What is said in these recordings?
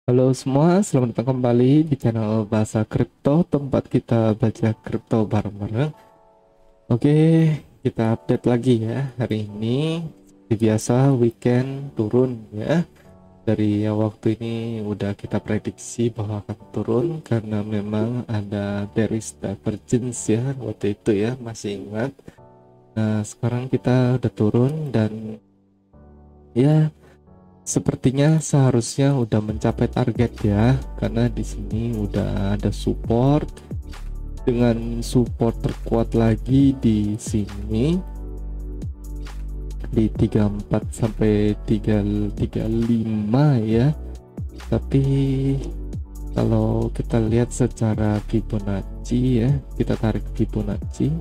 Halo semua, selamat datang kembali di channel Bahasa Kripto, tempat kita baca kripto bareng-bareng. Oke, kita update lagi ya. Hari ini seperti biasa weekend turun ya. Dari waktu ini udah kita prediksi bahwa akan turun karena memang ada bearish divergence ya waktu itu ya, masih ingat. Nah, sekarang kita udah turun dan ya sepertinya seharusnya udah mencapai target ya, karena di sini udah ada support dengan support terkuat lagi di sini di 34 sampai 335 ya. Tapi kalau kita lihat secara Fibonacci ya, kita tarik Fibonacci.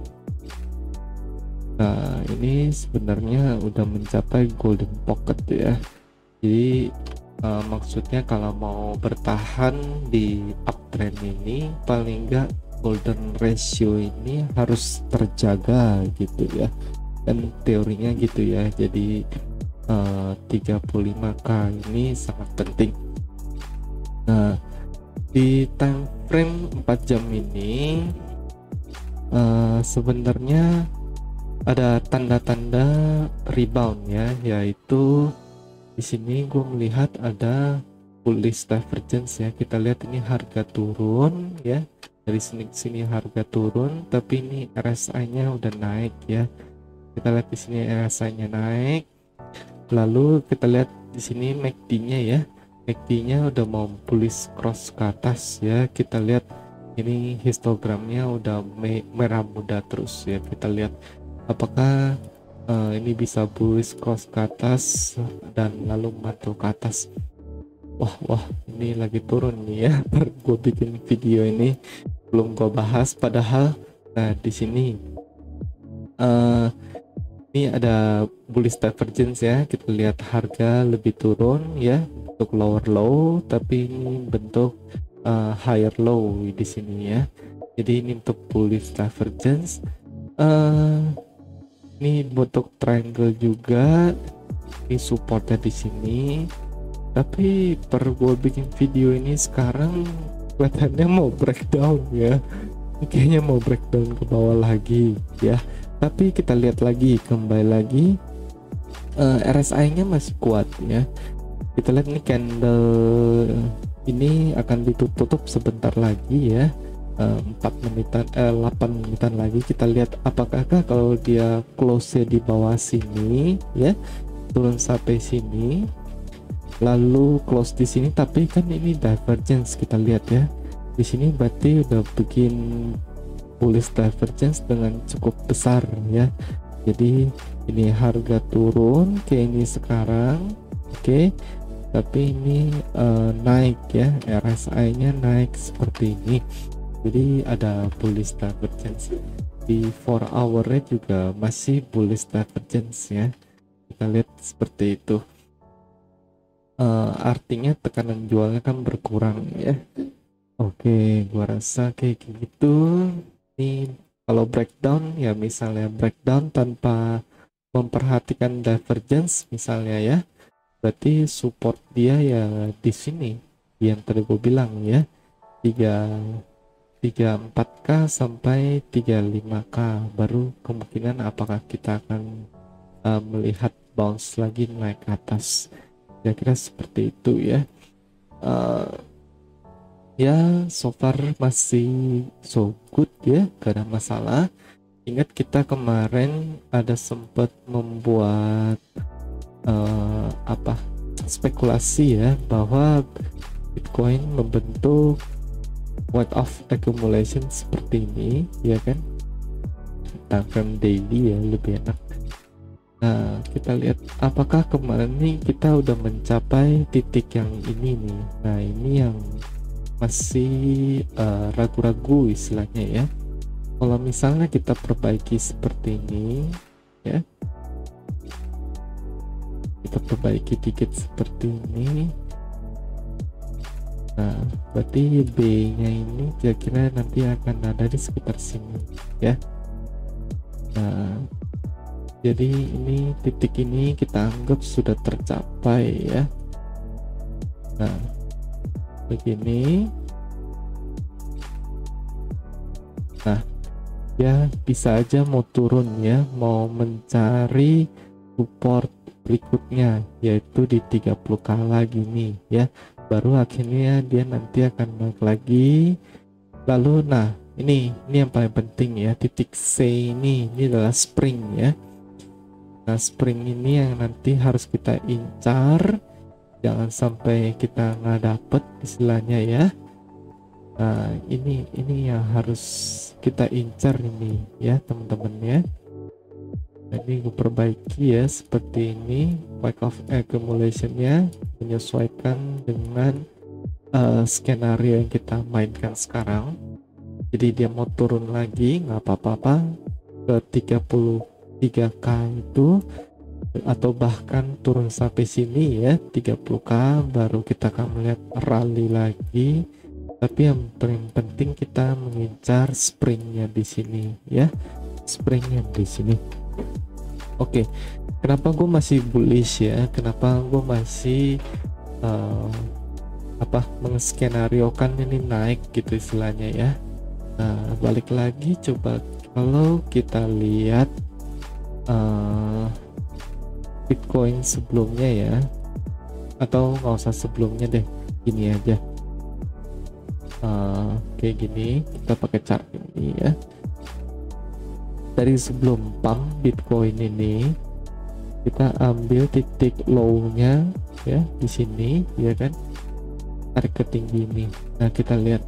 Nah, ini sebenarnya udah mencapai golden pocket ya. Jadi maksudnya kalau mau bertahan di uptrend ini paling enggak golden ratio ini harus terjaga gitu ya, dan teorinya gitu ya. Jadi 35k ini sangat penting. Nah, di time frame 4 jam ini sebenarnya ada tanda-tanda rebound ya, yaitu di sini gue melihat ada bullish divergence ya. Kita lihat ini harga turun ya, dari sini ke sini harga turun, tapi ini RSI-nya udah naik ya. Kita lihat di sini RSI-nya naik, lalu kita lihat di sini MACD-nya ya, MACD-nya udah mau bullish cross ke atas ya. Kita lihat ini histogramnya udah merah muda terus ya. Kita lihat apakah ini bisa bullish cross ke atas dan lalu mantul ke atas. Wah, ini lagi turun nih ya. Gue bikin video ini belum gue bahas, padahal nah di sini ini ada bullish divergence ya. Kita lihat harga lebih turun ya, bentuk lower low, tapi ini bentuk higher low di sini ya. Jadi ini untuk bullish divergence. Ini bentuk triangle juga, ini supportnya di sini. Tapi per gue bikin video ini sekarang kelihatannya mau breakdown ya. Ini kayaknya mau breakdown ke bawah lagi ya. Tapi kita lihat lagi, kembali lagi RSI-nya masih kuat ya. Kita lihat ini candle ini akan ditutup sebentar lagi ya. 4 menitan 8 menitan lagi. Kita lihat apakah kalau dia close di bawah sini ya, turun sampai sini lalu close di sini, tapi kan ini divergence. Kita lihat ya di sini, berarti udah bikin bullish divergence dengan cukup besar ya. Jadi ini harga turun kayak ini sekarang, oke. Tapi ini naik ya, RSI nya naik seperti ini. Jadi ada bullish divergence. Di 4 hour juga masih bullish divergence ya. Kita lihat seperti itu. Artinya tekanan jualnya kan berkurang ya. Oke, gua rasa kayak gitu. Ini kalau breakdown ya, misalnya breakdown tanpa memperhatikan divergence misalnya ya, berarti support dia ya di sini yang tadi gue bilang ya, 34k sampai 35k, baru kemungkinan apakah kita akan melihat bounce lagi naik ke atas. Kira-kira seperti itu ya. Ya so far masih so good ya, gak ada masalah. Ingat kita kemarin ada sempat membuat spekulasi ya, bahwa Bitcoin membentuk weight of accumulation seperti ini ya kan, time daily ya lebih enak. Nah, kita lihat apakah kemarin nih kita udah mencapai titik yang ini nih. Nah, ini yang masih ragu-ragu istilahnya ya. Kalau misalnya kita perbaiki seperti ini ya, kita perbaiki dikit seperti ini. Nah, berarti B-nya ini kira-kira nanti akan ada di sekitar sini ya. Nah, jadi ini titik ini kita anggap sudah tercapai ya. Nah, begini. Nah, ya bisa aja mau turun ya, mau mencari support berikutnya yaitu di 30k lagi nih ya, baru akhirnya dia nanti akan naik lagi. Lalu nah ini yang paling penting ya, titik C ini adalah spring ya. Nah spring ini yang nanti harus kita incar, jangan sampai kita nggak dapet istilahnya ya. Nah ini yang harus kita incar ini ya teman-teman ya. Nah, ini gue perbaiki ya seperti ini, weight of accumulation-nya menyesuaikan dengan skenario yang kita mainkan sekarang. Jadi dia mau turun lagi nggak apa-apa ke 33k itu, atau bahkan turun sampai sini ya 30k, baru kita akan melihat rally lagi. Tapi yang paling penting kita mengincar springnya di sini ya, springnya di sini. Oke, kenapa gue masih bullish ya? Kenapa gue masih mengeskenariokan ini naik gitu istilahnya ya? Nah, balik lagi coba kalau kita lihat Bitcoin sebelumnya ya, atau nggak usah sebelumnya deh, gini aja. Kayak gini, kita pakai chart ini ya. Dari sebelum pump Bitcoin ini, kita ambil titik low-nya ya di sini ya kan, tarik ke tinggi ini. Nah kita lihat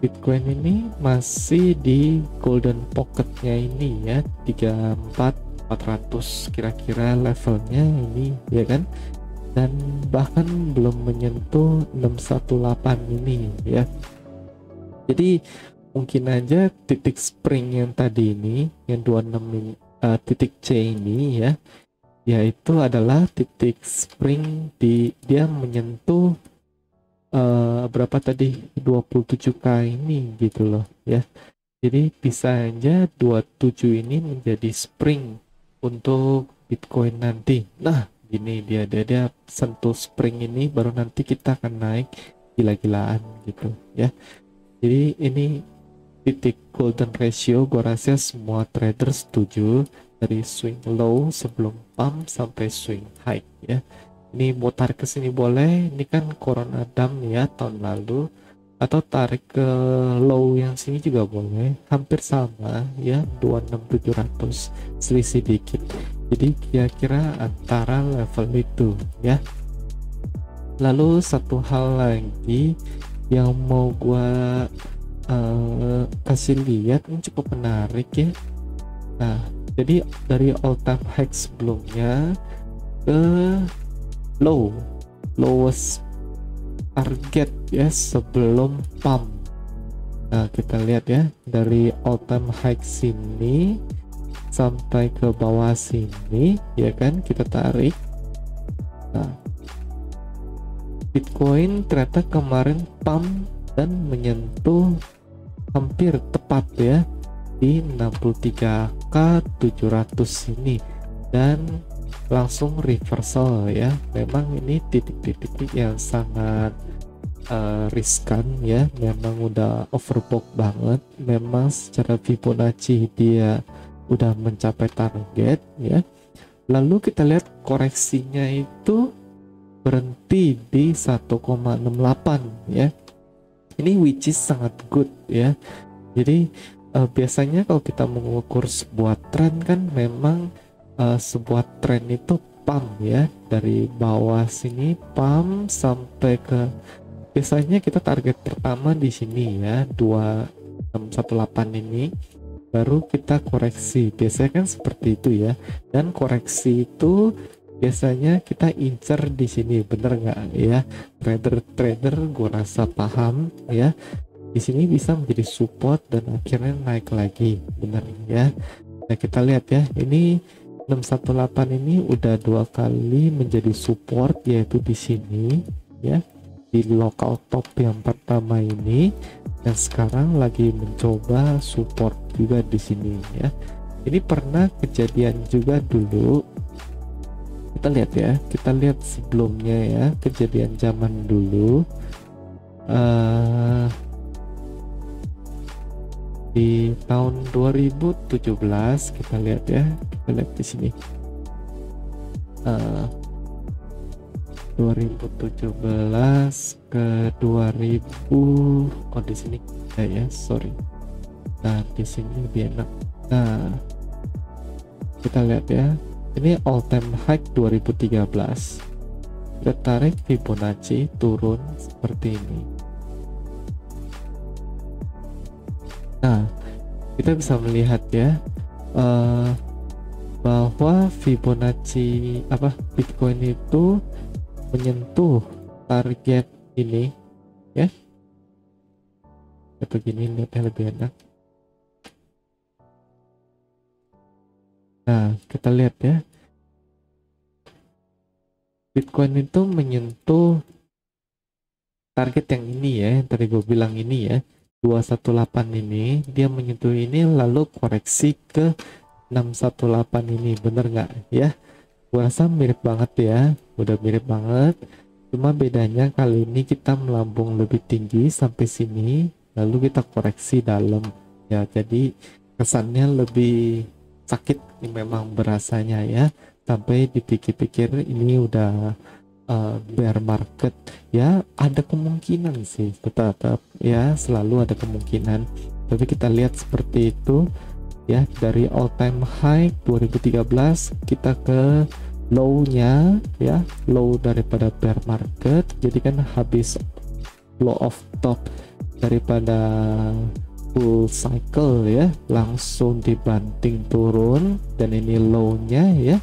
Bitcoin ini masih di golden pocketnya ini ya, 34.400 kira-kira levelnya ini ya kan, dan bahkan belum menyentuh 618 ini ya. Jadi mungkin aja titik spring yang tadi ini yang 26 titik C ini ya, yaitu adalah titik spring dia menyentuh berapa tadi, 27k ini gitu loh ya. Jadi bisa aja 27 ini menjadi spring untuk Bitcoin nanti. Nah gini dia sentuh spring ini, baru nanti kita akan naik gila-gilaan gitu ya. Jadi ini titik golden ratio, gua rasa semua trader setuju, dari swing low sebelum pump sampai swing high ya. Ini mau tarik ke sini boleh, ini kan Corona Dam ya tahun lalu, atau tarik ke low yang sini juga boleh, hampir sama ya, 26.700, selisih dikit. Jadi kira-kira antara level itu ya. Lalu satu hal lagi yang mau gua kasih lihat, ini cukup menarik ya. Nah jadi dari all time high sebelumnya ke lowest target ya sebelum pump. Nah kita lihat ya, dari all time high sini sampai ke bawah sini ya kan, kita tarik. Nah Bitcoin ternyata kemarin pump dan menyentuh hampir tepat ya di 63k 700 ini, dan langsung reversal ya. Memang ini titik-titik yang sangat riskan ya, memang udah overbought banget. Memang secara Fibonacci dia udah mencapai target ya. Lalu kita lihat koreksinya itu berhenti di 1,68 ya. Ini which is sangat good ya. Jadi biasanya kalau kita mengukur sebuah tren kan memang sebuah tren itu pump ya, dari bawah sini pump sampai ke, biasanya kita target pertama di sini ya 2618 ini, baru kita koreksi, biasanya kan seperti itu ya. Dan koreksi itu biasanya kita incer di sini, bener nggak ya? Trader gue rasa paham ya, di sini bisa menjadi support dan akhirnya naik lagi, bener ya. Nah kita lihat ya, ini 618 ini udah 2 kali menjadi support, yaitu di sini ya, di local top yang pertama ini, dan sekarang lagi mencoba support juga di sini ya. Ini pernah kejadian juga dulu, kita lihat ya, kita lihat sebelumnya ya, kejadian zaman dulu eh, di tahun 2017 kita lihat ya, kita lihat di sini. 2017 ke 2000, oh di sini ya, sorry. Nah di sini lebih enak. Nah kita lihat ya, ini all time high 2013. Kita tarik Fibonacci turun seperti ini. Nah kita bisa melihat ya, bahwa Fibonacci Bitcoin itu menyentuh target ini ya, atau gini lihatnya lebih enak. Nah kita lihat ya, Bitcoin itu menyentuh target yang ini ya, yang tadi gue bilang ini ya, 218 ini, dia menyentuh ini lalu koreksi ke 618 ini, bener nggak ya? Gua rasa mirip banget ya, udah mirip banget, cuma bedanya kali ini kita melambung lebih tinggi sampai sini lalu kita koreksi dalam ya, jadi kesannya lebih sakit ini memang berasanya ya, sampai dipikir-pikir ini udah bear market ya. Ada kemungkinan sih, tetap ya, selalu ada kemungkinan, tapi kita lihat seperti itu ya. Dari all time high 2013 kita ke low-nya ya, low daripada bear market, jadi kan habis low of top daripada full cycle ya, langsung dibanting turun, dan ini low-nya ya,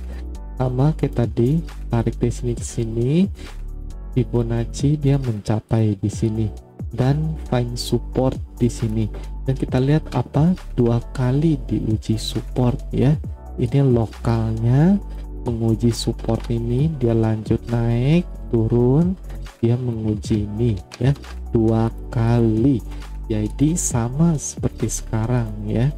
sama kayak tadi, tarik di sini ke sini, Fibonacci dia mencapai di sini dan find support di sini, dan kita lihat apa, dua kali diuji support ya. Ini lokalnya menguji support ini, dia lanjut naik turun, dia menguji ini ya, dua kali, jadi sama seperti sekarang ya,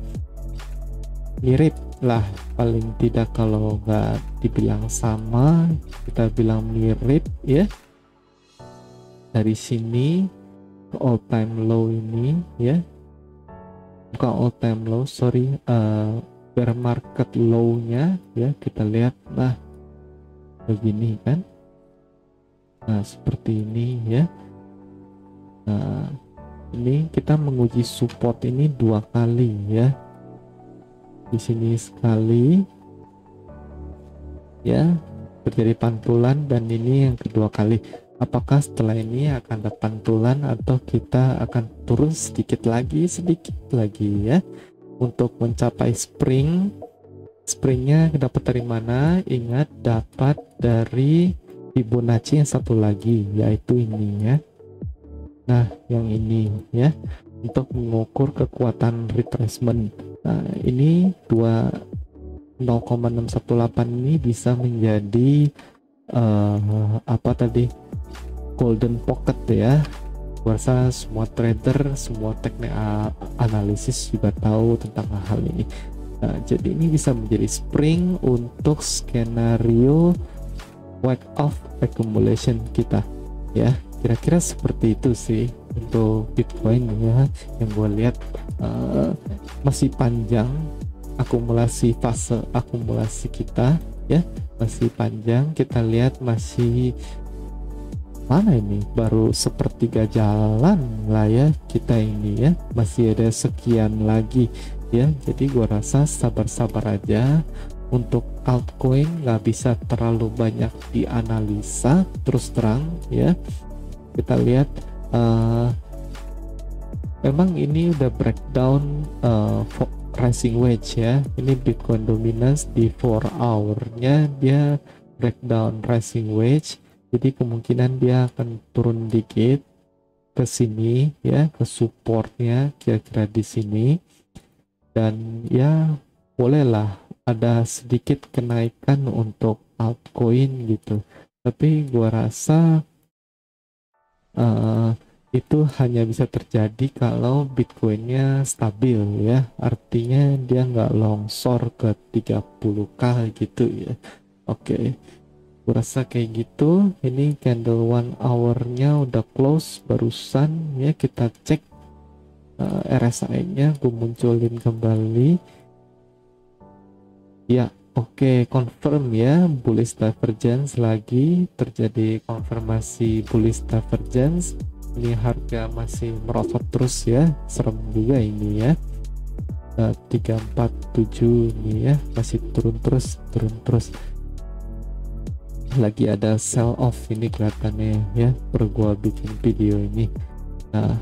mirip lah paling tidak, kalau nggak dibilang sama kita bilang mirip ya. Dari sini ke all time low ini ya, bukan all time low, sorry, bear market low-nya ya, kita lihat nah begini kan, nah seperti ini ya. Nah ini kita menguji support ini dua kali ya, di sini sekali ya, terjadi pantulan, dan ini yang kedua kali. Apakah setelah ini akan ada pantulan atau kita akan turun sedikit lagi ya, untuk mencapai springnya dapat dari mana? Ingat, dapat dari Fibonacci yang satu lagi, yaitu ini ya. Nah yang ini ya, untuk mengukur kekuatan retracement. Nah ini 0,618 ini bisa menjadi apa tadi, golden pocket ya. Gua rasa semua trader, semua teknik analisis juga tahu tentang hal ini. Nah, jadi ini bisa menjadi spring untuk skenario wake off accumulation kita ya. Kira-kira seperti itu sih untuk Bitcoin ya, yang gue lihat masih panjang fase akumulasi kita ya, masih panjang. Kita lihat masih mana ini, baru sepertiga jalan lah ya kita ini ya, masih ada sekian lagi ya. Jadi gua rasa sabar-sabar aja. Untuk altcoin nggak bisa terlalu banyak dianalisa terus terang ya. Kita lihat memang ini udah breakdown rising wedge ya. Ini Bitcoin dominance di 4 hour nya dia breakdown rising wedge, jadi kemungkinan dia akan turun dikit ke sini ya, ke supportnya kira-kira di sini, dan ya bolehlah ada sedikit kenaikan untuk altcoin gitu, tapi gua rasa itu hanya bisa terjadi kalau Bitcoinnya stabil ya, artinya dia nggak longsor ke 30k gitu ya. Oke. Kurasa kayak gitu. Ini candle 1 hour-nya udah close barusan ya. Kita cek RSI-nya, gue munculin kembali ya. Oke, confirm ya, bullish divergence lagi, terjadi konfirmasi bullish divergence. Ini harga masih merosot terus ya, serem juga ini ya. 347 ini ya, masih turun terus. Lagi ada sell off ini kelihatannya ya, per gua bikin video ini. Nah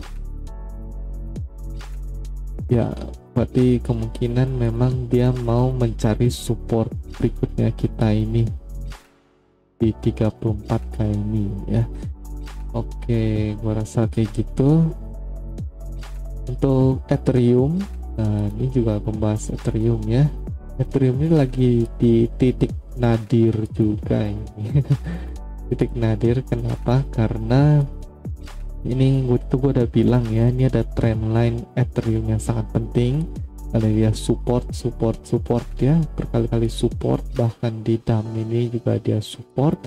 ya, berarti kemungkinan memang dia mau mencari support berikutnya kita ini di 34k ini ya. Oke, gua rasa kayak gitu. Untuk Ethereum, nah ini juga membahas Ethereum ya. Ethereum ini lagi di titik nadir juga ini. Titik nadir kenapa? Karena ini gue udah bilang ya, ini ada trendline Ethereum yang sangat penting. Ada dia support ya, berkali-kali support, bahkan di DAM ini juga dia support.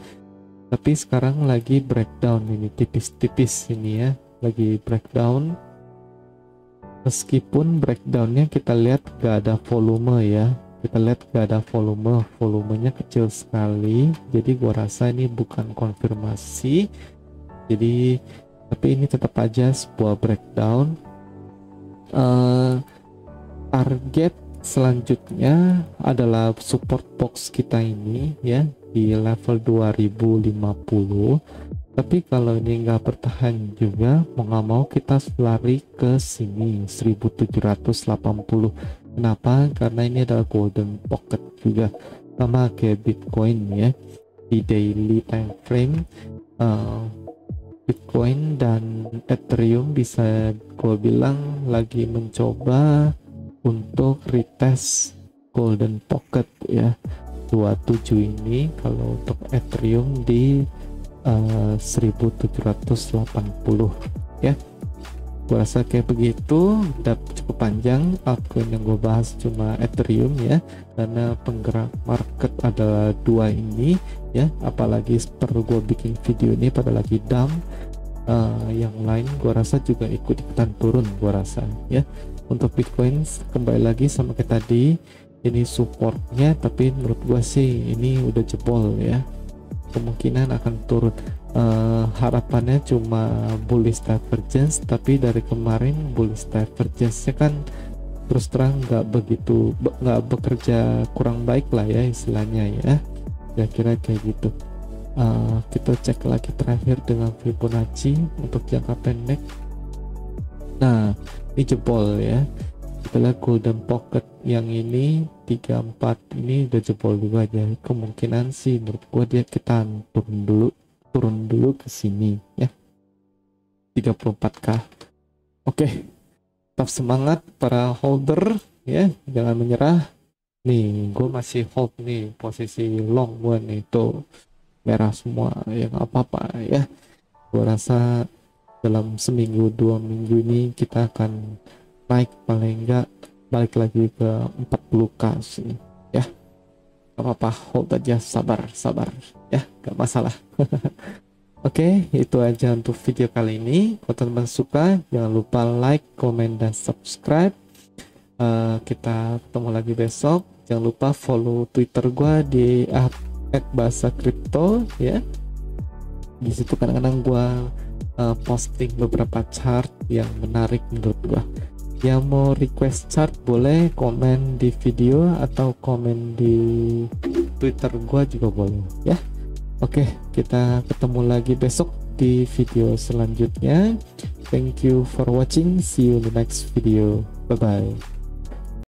Tapi sekarang lagi breakdown ini, tipis-tipis ini ya, lagi breakdown. Meskipun breakdownnya kita lihat gak ada volume ya, kita lihat gak ada volumenya kecil sekali. Jadi gua rasa ini bukan konfirmasi. Jadi tapi ini tetap aja sebuah breakdown. Target selanjutnya adalah support box kita ini ya, di level 2050. Tapi kalau ini nggak bertahan juga, mau nggak mau kita lari ke sini 1780. Kenapa? Karena ini adalah golden pocket juga, sama kayak Bitcoin ya. Di daily time frame Bitcoin dan Ethereum bisa gue bilang lagi mencoba untuk retest golden pocket ya, 27 ini. Kalau untuk Ethereum di 1780 ya. Gue rasa kayak begitu. Udah cukup panjang altcoin yang gue bahas, cuma Ethereum ya, karena penggerak market adalah dua ini ya. Apalagi perlu gue bikin video ini pada lagi down. Yang lain gue rasa juga ikut-ikutan turun gue rasa ya. Untuk Bitcoin kembali lagi sama kayak tadi, ini supportnya, tapi menurut gue sih ini udah jebol ya, kemungkinan akan turun. Harapannya cuma bullish divergence, tapi dari kemarin bullish divergence-nya kan terus terang nggak bekerja kurang baik lah ya istilahnya ya, kira-kira kayak gitu. Kita cek lagi terakhir dengan Fibonacci untuk jangka pendek. Nah ini jebol ya, kita lihat golden pocket yang ini 34 ini udah jebol juga aja. Kemungkinan sih menurut gua kita turun dulu ke sini ya, 34k. Oke, tetap semangat para holder ya, jangan menyerah. Nih gue masih hold nih, posisi long gue nih tuh merah semua ya, nggak apa-apa ya. Gue rasa dalam seminggu 2 minggu ini kita akan naik, paling enggak balik lagi ke 40k sih ya. Gak apa-apa, hold aja, sabar ya, gak masalah. Oke, itu aja untuk video kali ini. Kalau teman-teman suka, jangan lupa like, comment, dan subscribe. Kita ketemu lagi besok. Jangan lupa follow Twitter gua di @bahasa_kripto ya. Di situ kadang-kadang gua posting beberapa chart yang menarik menurut gua. Yang mau request chart boleh komen di video atau komen di Twitter gua juga boleh ya. Oke, kita ketemu lagi besok di video selanjutnya. Thank you for watching. See you in the next video. Bye bye.